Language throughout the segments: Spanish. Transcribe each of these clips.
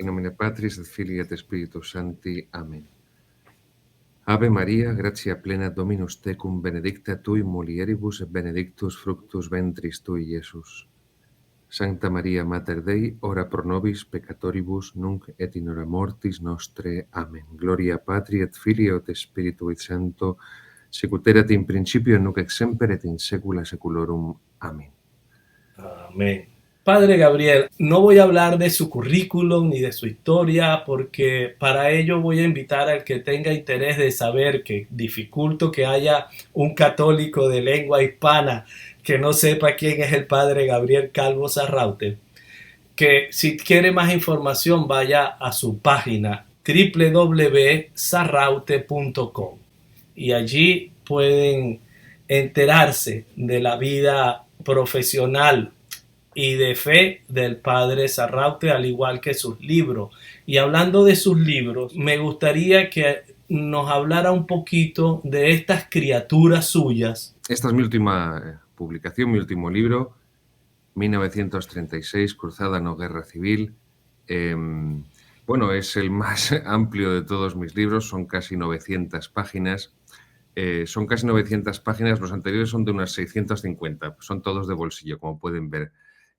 In nomine Patris et Filii et Spiritus Sancti. Amen. Ave Maria, gratia plena Dominus tecum, benedicta tui mulieribus et benedictus fructus ventris tui, Iesus. Sancta Maria Mater Dei, ora pro nobis peccatoribus, nunc et in hora mortis nostre. Amen. Gloria Patri et Filii et Spiritui Sancto, sicut erat in principio et nunc et semper et in saecula saeculorum. Amen. Amén. Padre Gabriel, no voy a hablar de su currículum ni de su historia porque para ello voy a invitar al que tenga interés de saber, que dificulto que haya un católico de lengua hispana que no sepa quién es el Padre Gabriel Calvo Sarraute, que si quiere más información vaya a su página www.sarraute.com y allí pueden enterarse de la vida profesional y de fe del padre Sarraute, al igual que sus libros. Y hablando de sus libros, me gustaría que nos hablara un poquito de estas criaturas suyas. Esta es mi última publicación, mi último libro, 1936, Cruzada no Guerra Civil. Bueno, es el más amplio de todos mis libros, son casi 900 páginas. Son casi 900 páginas, los anteriores son de unas 650, son todos de bolsillo, como pueden ver.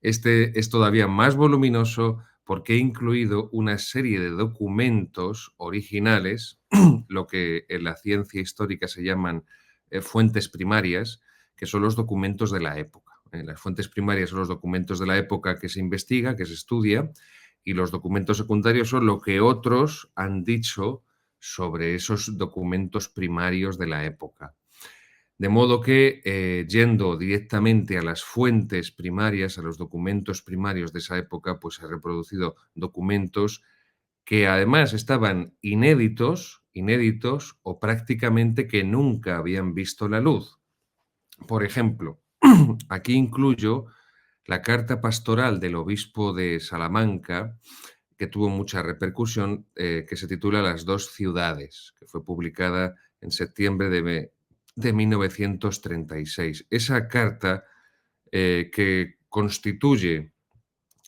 Este es todavía más voluminoso porque he incluido una serie de documentos originales, lo que en la ciencia histórica se llaman fuentes primarias, que son los documentos de la época. Las fuentes primarias son los documentos de la época que se investiga, que se estudia, y los documentos secundarios son lo que otros han dicho sobre esos documentos primarios de la época. De modo que, yendo directamente a las fuentes primarias, a los documentos primarios de esa época, pues he reproducido documentos que además estaban inéditos o prácticamente que nunca habían visto la luz. Por ejemplo, aquí incluyo la carta pastoral del obispo de Salamanca, que tuvo mucha repercusión, que se titula Las dos ciudades, que fue publicada en septiembre de 1936. Esa carta, que constituye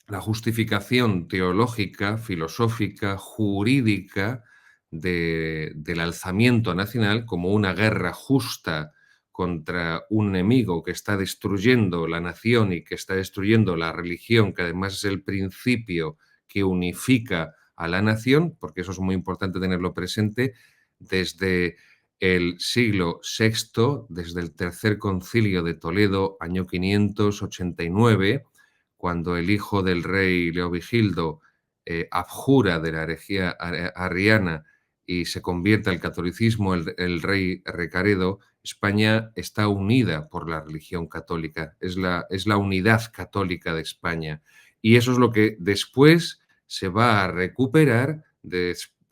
la justificación teológica, filosófica, jurídica del alzamiento nacional como una guerra justa contra un enemigo que está destruyendo la nación y que está destruyendo la religión, que además es el principio que unifica a la nación, porque eso es muy importante tenerlo presente, desde el siglo VI, desde el Tercer Concilio de Toledo, año 589, cuando el hijo del rey Leovigildo abjura de la herejía arriana y se convierte al catolicismo el rey Recaredo, España está unida por la religión católica, es la unidad católica de España. Y eso es lo que después se va a recuperar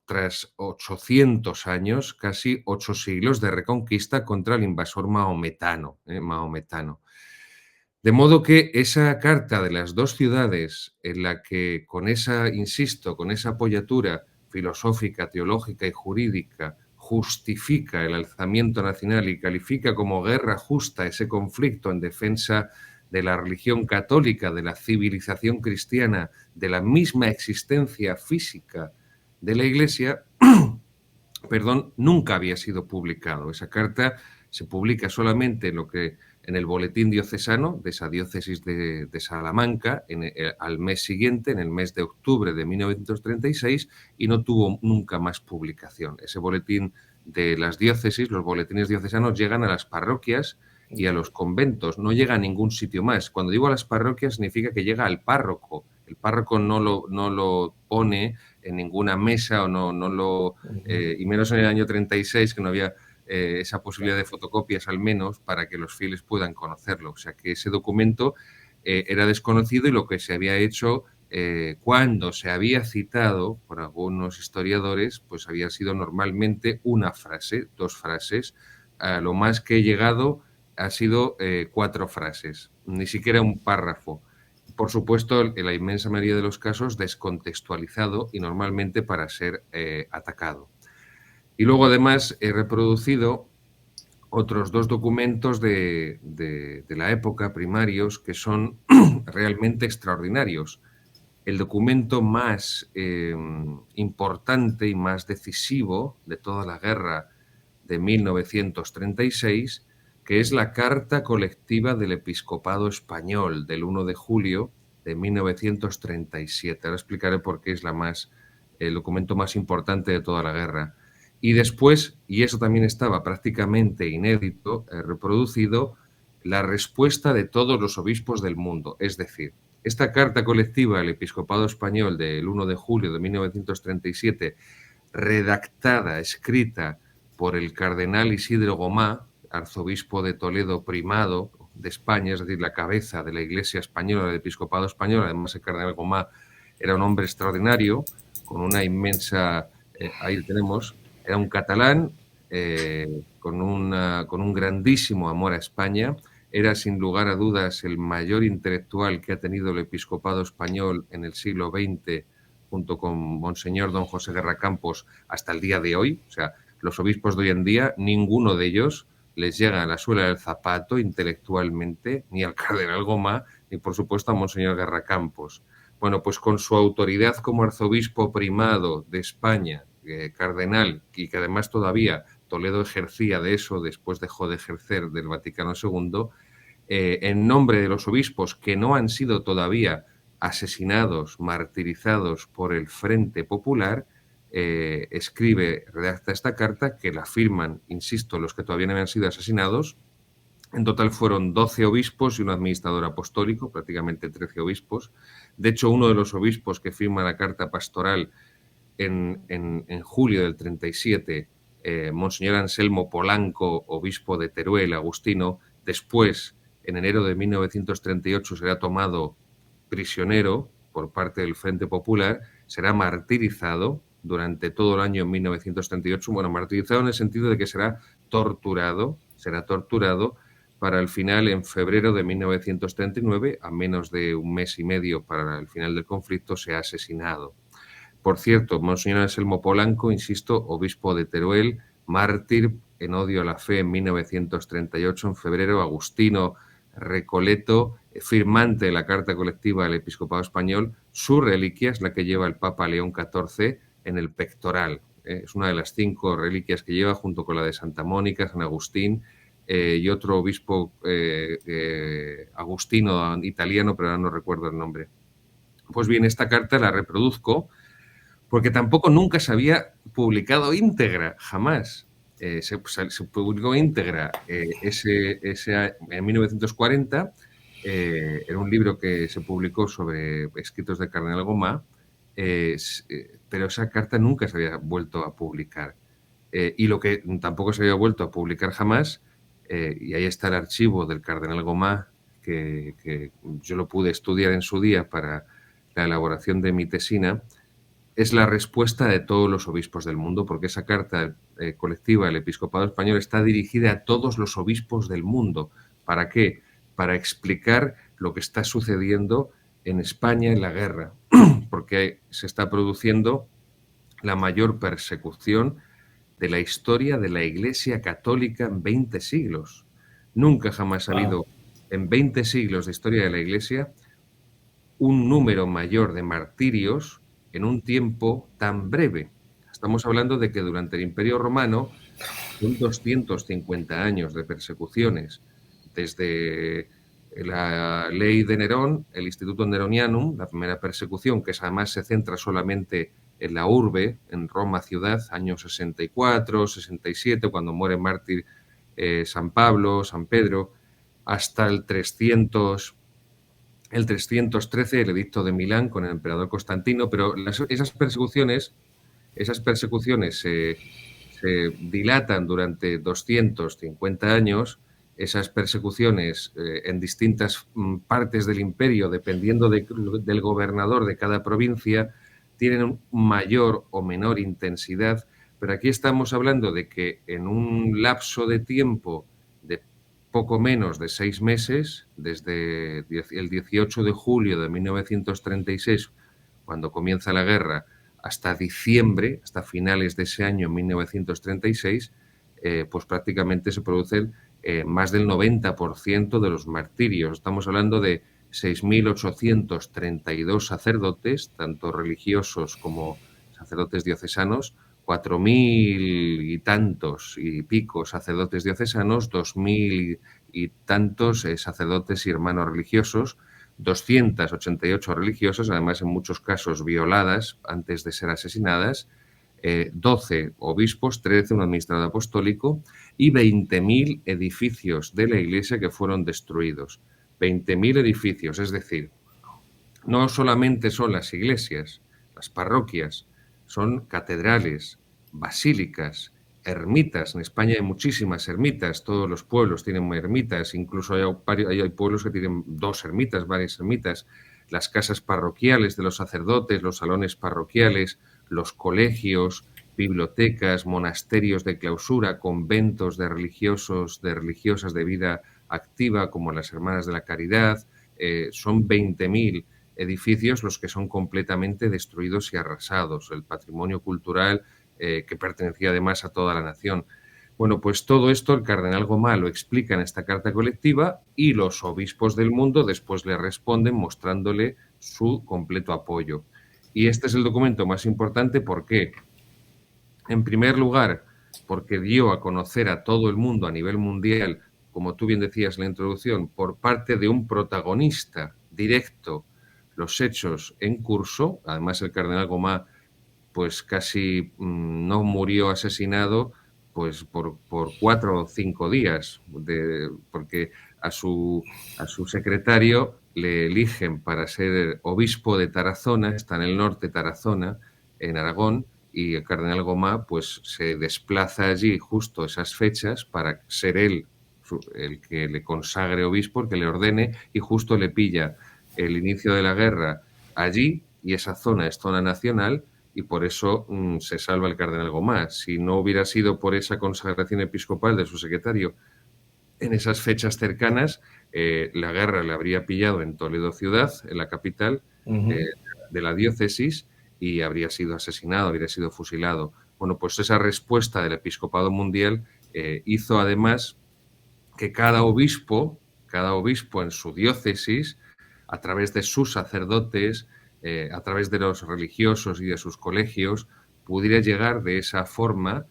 tras 800 años, casi 8 siglos de reconquista contra el invasor maometano. De modo que esa carta de las dos ciudades, en la que con esa, insisto, con esa apoyatura filosófica, teológica y jurídica, justifica el alzamiento nacional y califica como guerra justa ese conflicto en defensa de la religión católica, de la civilización cristiana, de la misma existencia física de la Iglesia, nunca había sido publicado. Esa carta se publica solamente en el boletín diocesano de esa diócesis de Salamanca al mes siguiente, en el mes de octubre de 1936, y no tuvo nunca más publicación. Ese boletín de las diócesis, los boletines diocesanos, llegan a las parroquias y a los conventos, no llega a ningún sitio más. Cuando digo a las parroquias significa que llega al párroco. El párroco no lo pone en ninguna mesa y menos en el año 36, que no había esa posibilidad de fotocopias al menos para que los fieles puedan conocerlo. O sea que ese documento era desconocido, y lo que se había hecho cuando se había citado por algunos historiadores, pues había sido normalmente una frase, 2 frases. A lo más que he llegado ha sido 4 frases, ni siquiera un párrafo. Por supuesto, en la inmensa mayoría de los casos descontextualizado y normalmente para ser atacado. Y luego además he reproducido otros 2 documentos de la época, primarios, que son realmente extraordinarios. el documento más importante y más decisivo de toda la guerra de 1936, que es la Carta Colectiva del Episcopado Español del 1 de julio de 1937. Ahora explicaré por qué es el documento más importante de toda la guerra. Y después, y eso también estaba prácticamente inédito, reproducido, la respuesta de todos los obispos del mundo. Es decir, esta carta colectiva del Episcopado Español del 1 de julio de 1937, redactada, escrita por el cardenal Isidro Gomá, arzobispo de Toledo primado de España, es decir, la cabeza de la Iglesia española, del Episcopado español. Además, el cardenal Gomá era un hombre extraordinario, con una inmensa, ahí lo tenemos, era un catalán con un grandísimo amor a España. Era sin lugar a dudas el mayor intelectual que ha tenido el episcopado español en el siglo XX, junto con Monseñor Don José Guerra Campos, hasta el día de hoy. O sea, los obispos de hoy en día, ninguno de ellos les llega a la suela del zapato intelectualmente, ni al cardenal Gomá, ni por supuesto a Monseñor Guerra Campos. Bueno, pues con su autoridad como arzobispo primado de España, cardenal, y que además todavía Toledo ejercía de eso, después dejó de ejercer del Vaticano II, en nombre de los obispos que no han sido todavía asesinados, martirizados por el Frente Popular, redacta esta carta que la firman, insisto, los que todavía no habían sido asesinados. En total fueron 12 obispos y un administrador apostólico, prácticamente 13 obispos. De hecho, uno de los obispos que firma la carta pastoral en julio del 37, Monseñor Anselmo Polanco, obispo de Teruel, agustino, después, en enero de 1938, será tomado prisionero por parte del Frente Popular, será martirizado durante todo el año 1938, bueno, martirizado en el sentido de que será torturado para el final, en febrero de 1939, a menos de un mes y medio para el final del conflicto, se ha asesinado. Por cierto, Monseñor Anselmo Polanco, insisto, obispo de Teruel, mártir en odio a la fe en 1938, en febrero, agustino recoleto, firmante de la Carta Colectiva del Episcopado Español. Su reliquia es la que lleva el Papa León XIV en el pectoral. Es una de las 5 reliquias que lleva, junto con la de Santa Mónica, San Agustín, y otro obispo agustino italiano, pero ahora no recuerdo el nombre. Pues bien, esta carta la reproduzco porque tampoco nunca se había publicado íntegra, jamás. Se publicó íntegra en 1940, era un libro que se publicó sobre escritos del cardenal Gomá, pero esa carta nunca se había vuelto a publicar. Y lo que tampoco se había vuelto a publicar jamás, y ahí está el archivo del cardenal Gomá, que yo lo pude estudiar en su día para la elaboración de mi tesina, es la respuesta de todos los obispos del mundo, porque esa carta colectiva del Episcopado Español está dirigida a todos los obispos del mundo. ¿Para qué? Para explicar lo que está sucediendo en España en la guerra, porque se está produciendo la mayor persecución de la historia de la Iglesia Católica en 20 siglos. Nunca jamás ha habido en 20 siglos de historia de la Iglesia un número mayor de martirios en un tiempo tan breve. Estamos hablando de que durante el Imperio Romano son 250 años de persecuciones, desde la ley de Nerón, el Instituto Neronianum, la primera persecución, que además se centra solamente en la urbe, en Roma ciudad, años 64, 67, cuando muere mártir San Pablo, San Pedro, hasta el 313, el edicto de Milán con el emperador Constantino, pero esas persecuciones se dilatan durante 250 años. Esas persecuciones en distintas partes del imperio, dependiendo del gobernador de cada provincia, tienen mayor o menor intensidad, pero aquí estamos hablando de que en un lapso de tiempo de poco menos de 6 meses, desde el 18 de julio de 1936, cuando comienza la guerra, hasta diciembre, hasta finales de ese año, 1936, pues prácticamente se producen más del 90% de los martirios. Estamos hablando de 6.832 sacerdotes, tanto religiosos como sacerdotes diocesanos, 4.000 y tantos y pico sacerdotes diocesanos, 2.000 y tantos sacerdotes y hermanos religiosos, 288 religiosas, además en muchos casos violadas antes de ser asesinadas, 12 obispos, 13 un administrador apostólico y 20.000 edificios de la Iglesia que fueron destruidos. 20.000 edificios, es decir, no solamente son las iglesias, las parroquias, son catedrales, basílicas, ermitas. En España hay muchísimas ermitas, todos los pueblos tienen ermitas, incluso hay pueblos que tienen 2 ermitas, varias ermitas. Las casas parroquiales de los sacerdotes, los salones parroquiales, los colegios, bibliotecas, monasterios de clausura, conventos de religiosos, de religiosas de vida activa, como las Hermanas de la Caridad, son 20.000 edificios los que son completamente destruidos y arrasados, el patrimonio cultural que pertenecía además a toda la nación. Bueno, pues todo esto el cardenal Gomá lo explica en esta carta colectiva y los obispos del mundo después le responden mostrándole su completo apoyo. Y este es el documento más importante, ¿por qué? En primer lugar, porque dio a conocer a todo el mundo a nivel mundial, como tú bien decías en la introducción, por parte de un protagonista directo los hechos en curso. Además, el cardenal Gomá pues casi no murió asesinado pues por 4 o 5 días, porque a su secretario le eligen para ser obispo de Tarazona, está en el norte Tarazona, en Aragón, y el cardenal Gomá pues se desplaza allí justo esas fechas para ser él el que le consagre obispo, el que le ordene, y justo le pilla el inicio de la guerra allí, y esa zona es zona nacional, y por eso se salva el cardenal Gomá. Si no hubiera sido por esa consagración episcopal de su secretario en esas fechas cercanas, la guerra le habría pillado en Toledo ciudad, en la capital de la diócesis, y habría sido asesinado, habría sido fusilado. Bueno, pues esa respuesta del episcopado mundial hizo además que cada obispo en su diócesis, a través de sus sacerdotes, a través de los religiosos y de sus colegios, pudiera llegar de esa forma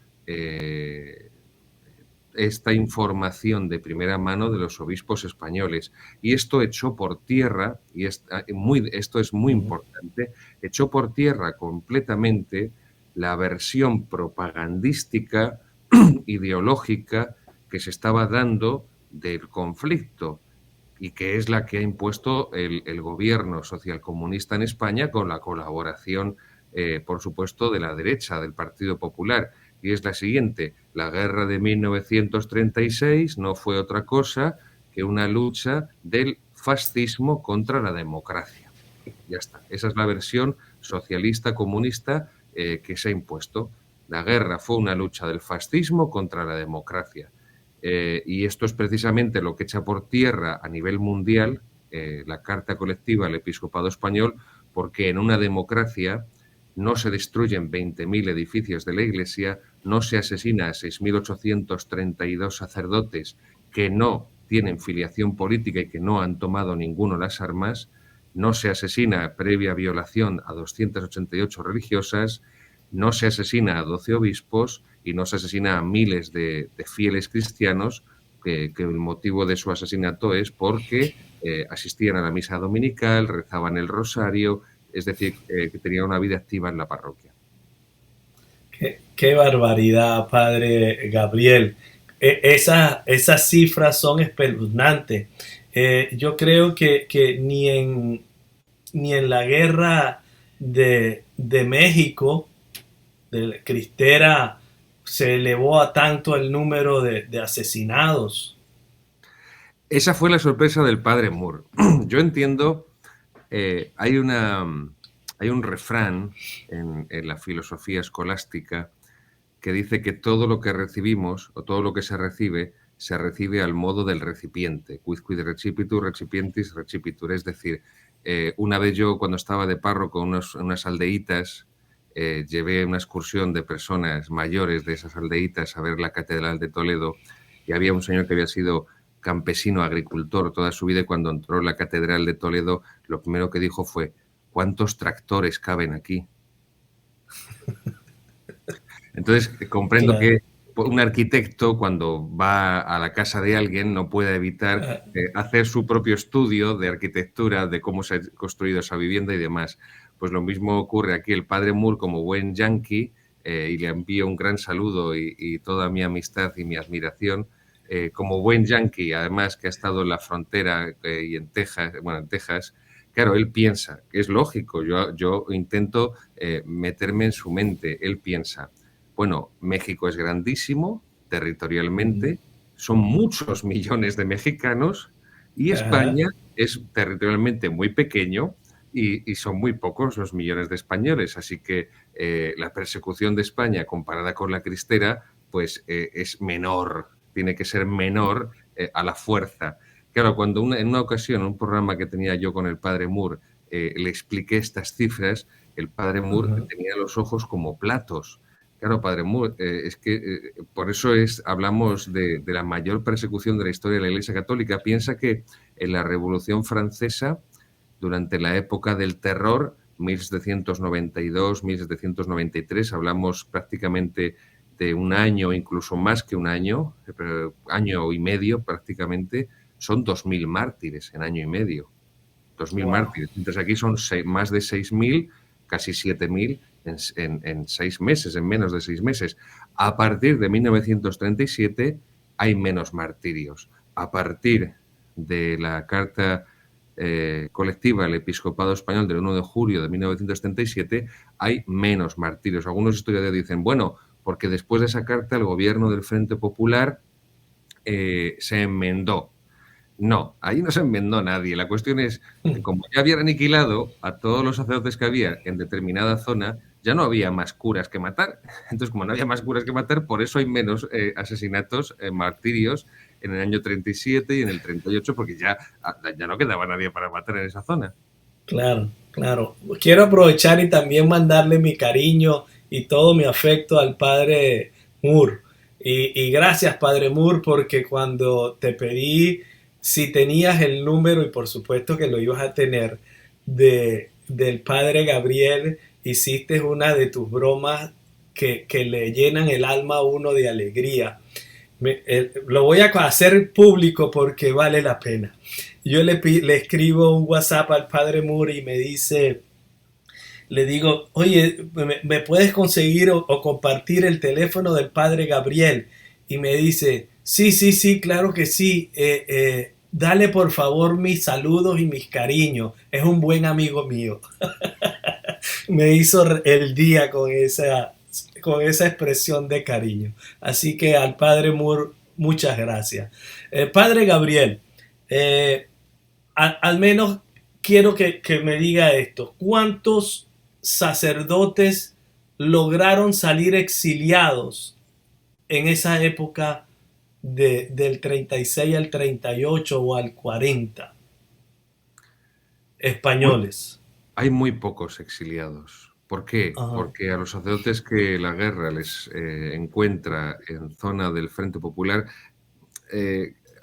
esta información de primera mano de los obispos españoles. Y esto echó por tierra, y esto es muy importante, echó por tierra completamente la versión propagandística, ideológica, que se estaba dando del conflicto y que es la que ha impuesto el gobierno socialcomunista en España con la colaboración, por supuesto, de la derecha, del Partido Popular. Y es la siguiente: la guerra de 1936 no fue otra cosa que una lucha del fascismo contra la democracia. Ya está. Esa es la versión socialista comunista que se ha impuesto. La guerra fue una lucha del fascismo contra la democracia. Y esto es precisamente lo que echa por tierra a nivel mundial la Carta Colectiva del Episcopado Español, porque en una democracia no se destruyen 20.000 edificios de la Iglesia, no se asesina a 6.832 sacerdotes que no tienen filiación política y que no han tomado ninguno las armas, no se asesina previa violación a 288 religiosas, no se asesina a 12 obispos y no se asesina a miles de fieles cristianos que el motivo de su asesinato es porque asistían a la misa dominical, rezaban el rosario, es decir, que tenían una vida activa en la parroquia. Qué barbaridad, padre Gabriel. Esas cifras son espeluznantes. Yo creo que ni en la guerra de México, de Cristera, se elevó a tanto el número de asesinados. Esa fue la sorpresa del padre Moore. Yo entiendo, hay un refrán en la filosofía escolástica que dice que todo lo que recibimos o todo lo que se recibe al modo del recipiente. Quid recipitur, recipientis recipitur. Es decir, una vez yo, cuando estaba de párroco en unas aldeitas, llevé una excursión de personas mayores de esas aldeitas a ver la Catedral de Toledo, y había un señor que había sido campesino agricultor toda su vida, y cuando entró en la Catedral de Toledo, lo primero que dijo fue: ¿cuántos tractores caben aquí? Entonces, comprendo Claro. que un arquitecto, cuando va a la casa de alguien, no puede evitar Ah, hacer su propio estudio de arquitectura, de cómo se ha construido esa vivienda y demás. Pues lo mismo ocurre aquí. El padre Moore, como buen yanqui, y le envío un gran saludo y toda mi amistad y mi admiración, como buen yanqui, además que ha estado en la frontera y en Texas, bueno, en Texas, claro, él piensa, que es lógico, yo intento meterme en su mente, él piensa: bueno, México es grandísimo ujú. territorialmente, son muchos millones de mexicanos, y Ajá. España es territorialmente muy pequeño y son muy pocos los millones de españoles. Así que la persecución de España comparada con la cristera, pues es menor, tiene que ser menor a la fuerza. Claro, cuando en una ocasión, en un programa que tenía yo con el padre Moore, le expliqué estas cifras, el padre Moore Ajá. tenía los ojos como platos. Claro, padre Moore, es que por eso hablamos de la mayor persecución de la historia de la Iglesia Católica. Piensa que en la Revolución Francesa, durante la época del terror, 1792, 1793, hablamos prácticamente de un año, incluso más que un año, año y medio prácticamente, son 2.000 mártires en año y medio. 2.000 Wow. mártires. Entonces aquí son más de 6.000, casi 7.000 en 6 meses, en menos de 6 meses. A partir de 1937 hay menos martirios. A partir de la Carta Colectiva del Episcopado Español del 1 de julio de 1977 hay menos martirios. Algunos historiadores dicen, bueno, porque después de esa carta el gobierno del Frente Popular se enmendó. No, ahí no se enmendó nadie. La cuestión es que como ya habían aniquilado a todos los sacerdotes que había en determinada zona, ya no había más curas que matar. Entonces, como no había más curas que matar, por eso hay menos asesinatos, martirios en el año 37 y en el 38, porque ya no quedaba nadie para matar en esa zona. Claro, claro. Quiero aprovechar y también mandarle mi cariño y todo mi afecto al padre Moore. Y gracias, padre Moore, porque cuando te pedí si tenías el número, y por supuesto que lo ibas a tener, del padre Gabriel, hiciste una de tus bromas que le llenan el alma a uno de alegría. Lo voy a hacer público porque vale la pena. Yo le escribo un WhatsApp al padre Moore y me dice, le digo, oye, ¿me puedes conseguir o compartir el teléfono del padre Gabriel? Y me dice, sí, sí, sí, claro que sí. Dale por favor mis saludos y mis cariños. Es un buen amigo mío. Me hizo el día con esa expresión de cariño. Así que al padre Moore, muchas gracias. Padre Gabriel, eh, al menos quiero que me diga esto. ¿Cuántos sacerdotes lograron salir exiliados en esa época del 36 al 38 o al 40 Muy españoles? Hay muy pocos exiliados. ¿Por qué? Ajá. Porque a los sacerdotes que la guerra les encuentra en zona del Frente Popular,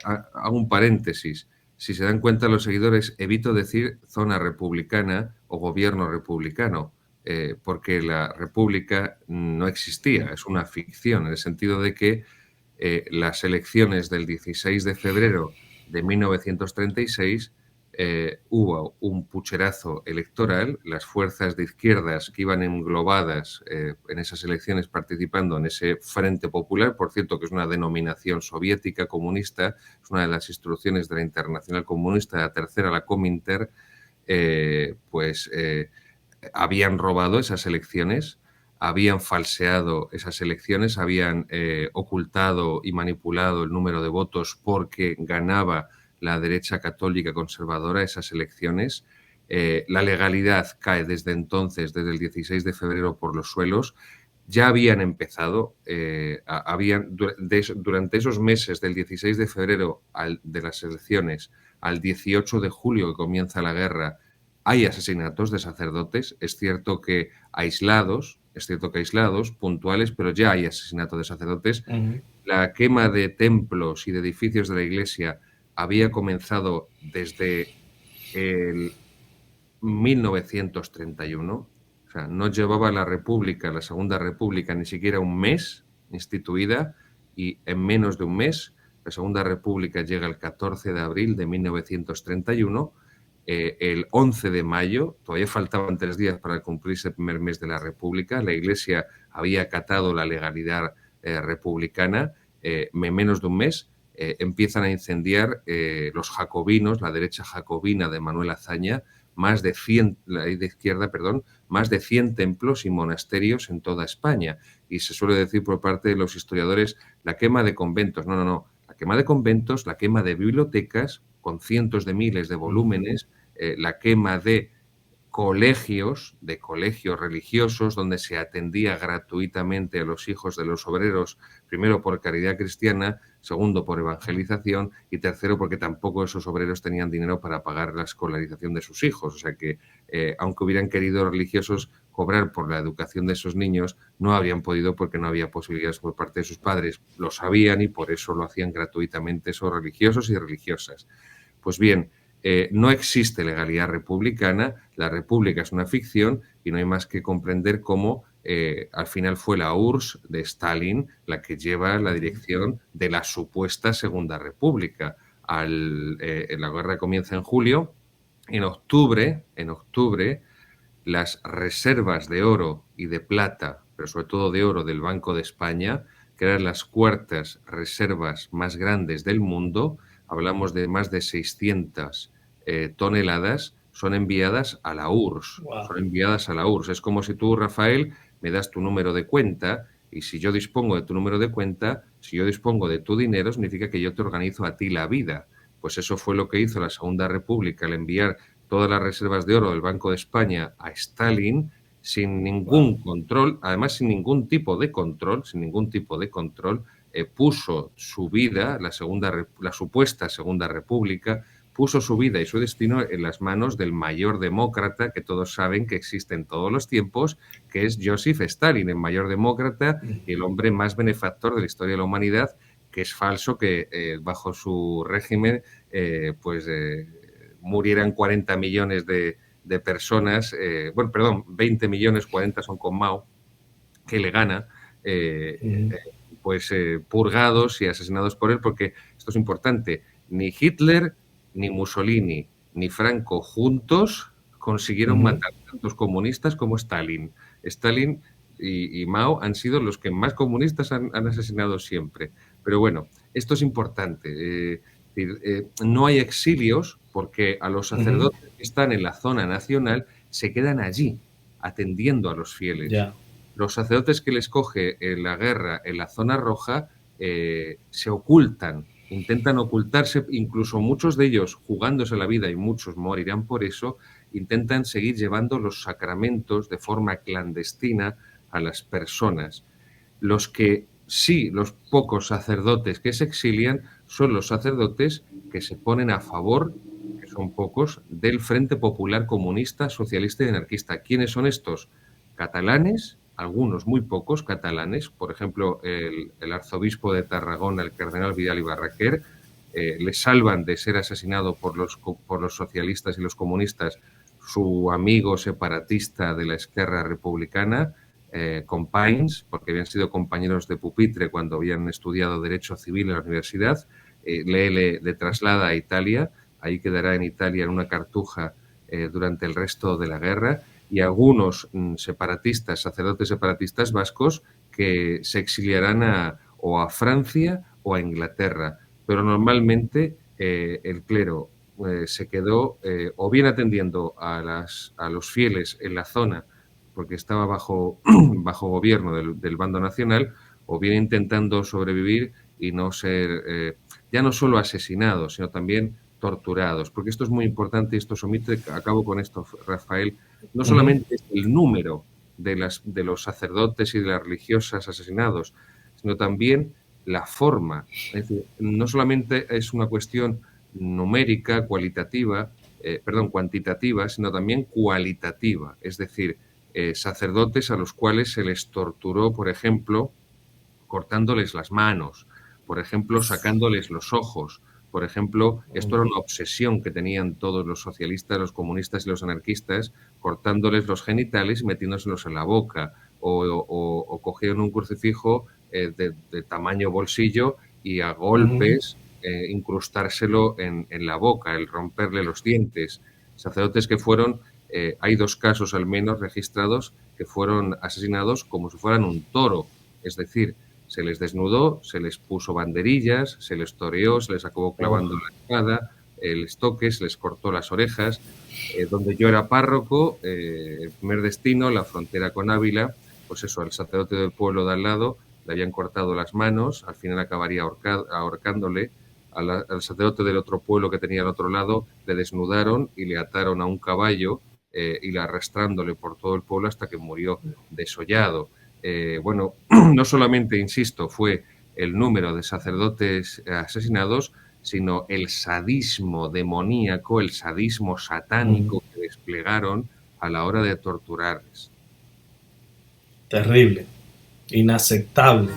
hago un paréntesis. Si se dan cuenta los seguidores, evito decir zona republicana o gobierno republicano, porque la república no existía, es una ficción, en el sentido de que las elecciones del 16 de febrero de 1936 hubo un pucherazo electoral, las fuerzas de izquierdas que iban englobadas en esas elecciones participando en ese Frente Popular, por cierto que es una denominación soviética comunista, es una de las instrucciones de la Internacional Comunista, la tercera, la Cominter, pues habían robado esas elecciones, habían falseado esas elecciones, habían ocultado y manipulado el número de votos porque ganaba la derecha católica conservadora esas elecciones. La legalidad cae desde entonces, desde el 16 de febrero, por los suelos. Ya habían empezado, durante esos meses del 16 de febrero de las elecciones al 18 de julio que comienza la guerra, hay asesinatos de sacerdotes, es cierto que aislados, puntuales, pero ya hay asesinatos de sacerdotes. Ujú. La quema de templos y de edificios de la Iglesia había comenzado desde el 1931. O sea, no llevaba la República, la Segunda República, ni siquiera un mes instituida, y en menos de un mes la Segunda República llega el 14 de abril de 1931. El 11 de mayo, todavía faltaban 3 días para cumplirse el primer mes de la República, la Iglesia había acatado la legalidad republicana. En menos de un mes empiezan a incendiar los jacobinos, la derecha jacobina de Manuel Azaña, más de 100, la de izquierda, perdón, más de 100 templos y monasterios en toda España. Y se suele decir por parte de los historiadores la quema de conventos. No, no, no. La quema de conventos, la quema de bibliotecas con cientos de miles de volúmenes, la quema de colegios religiosos donde se atendía gratuitamente a los hijos de los obreros, primero por caridad cristiana, segundo por evangelización y tercero porque tampoco esos obreros tenían dinero para pagar la escolarización de sus hijos. O sea que, aunque hubieran querido religiosos cobrar por la educación de esos niños, no habrían podido porque no había posibilidades por parte de sus padres. Lo sabían y por eso lo hacían gratuitamente esos religiosos y religiosas. Pues bien, no existe legalidad republicana, la república es una ficción y no hay más que comprender cómo al final fue la URSS de Stalin la que lleva la dirección de la supuesta Segunda República. La guerra comienza en julio, en octubre, las reservas de oro y de plata, pero sobre todo de oro del Banco de España, que eran las cuartas reservas más grandes del mundo, hablamos de más de 600 toneladas, son enviadas a la URSS. Wow. Son enviadas a la URSS. Es como si tú, Rafael, me das tu número de cuenta y si yo dispongo de tu número de cuenta, si yo dispongo de tu dinero, significa que yo te organizo a ti la vida. Pues eso fue lo que hizo la Segunda República al enviar todas las reservas de oro del Banco de España a Stalin sin ningún control, además sin ningún tipo de control, puso su vida, la supuesta Segunda República, puso su vida y su destino en las manos del mayor demócrata que todos saben que existe en todos los tiempos, que es Joseph Stalin, el mayor demócrata y el hombre más benefactor de la historia de la humanidad, que es falso que bajo su régimen murieran 40 millones de personas, 20 millones, 40 son con Mao, que le gana, purgados y asesinados por él, porque esto es importante, ni Hitler, ni Mussolini, ni Franco juntos consiguieron matar tantos comunistas como Stalin. Stalin y Mao han sido los que más comunistas han asesinado siempre. Pero bueno, esto es importante. No hay exilios porque a los sacerdotes que están en la zona nacional se quedan allí atendiendo a los fieles. Yeah. Los sacerdotes que les coge en la guerra en la zona roja se ocultan, intentan ocultarse, incluso muchos de ellos jugándose la vida y muchos morirán por eso, intentan seguir llevando los sacramentos de forma clandestina a las personas. Los pocos sacerdotes que se exilian son los sacerdotes que se ponen a favor, que son pocos, del Frente Popular Comunista, Socialista y Anarquista. ¿Quiénes son estos? Catalanes, algunos muy pocos catalanes, por ejemplo, el arzobispo de Tarragona, el cardenal Vidal y Barraquer, le salvan de ser asesinado por los socialistas y los comunistas su amigo separatista de la Esquerra Republicana, Companys, porque habían sido compañeros de pupitre cuando habían estudiado Derecho Civil en la universidad, le traslada a Italia, ahí quedará en Italia en una cartuja durante el resto de la guerra, y algunos separatistas, sacerdotes separatistas vascos que se exiliarán o a Francia o a Inglaterra, pero normalmente el clero se quedó o bien atendiendo a los fieles en la zona porque estaba bajo gobierno del bando nacional, o bien intentando sobrevivir y no ser ya no solo asesinados, sino también torturados, porque esto es muy importante y esto se omite. Acabo con esto, Rafael. No solamente es el número de los sacerdotes y de las religiosas asesinados, sino también la forma. Es decir, no solamente es una cuestión numérica, cuantitativa, sino también cualitativa. Es decir, sacerdotes a los cuales se les torturó, por ejemplo, cortándoles las manos, por ejemplo, sacándoles los ojos, Por ejemplo, esto Mm. era una obsesión que tenían todos los socialistas, los comunistas y los anarquistas, cortándoles los genitales y metiéndoselos en la boca, o cogían un crucifijo de tamaño bolsillo y a Ujú. golpes incrustárselo en la boca, el romperle los dientes. Sacerdotes que fueron, hay 2 casos al menos registrados, que fueron asesinados como si fueran un toro, es decir, se les desnudó, se les puso banderillas, se les toreó, se les acabó Oh, clavando la espada, el estoque, se les cortó las orejas. Donde yo era párroco, el primer destino, la frontera con Ávila, pues eso, al sacerdote del pueblo de al lado le habían cortado las manos, al final acabaría ahorcándole. Al sacerdote del otro pueblo que tenía al otro lado le desnudaron y le ataron a un caballo y le arrastrándole por todo el pueblo hasta que murió desollado. Bueno, no solamente, insisto, fue el número de sacerdotes asesinados, sino el sadismo demoníaco, el sadismo mm, satánico que desplegaron a la hora de torturarles. terrible, inaceptable.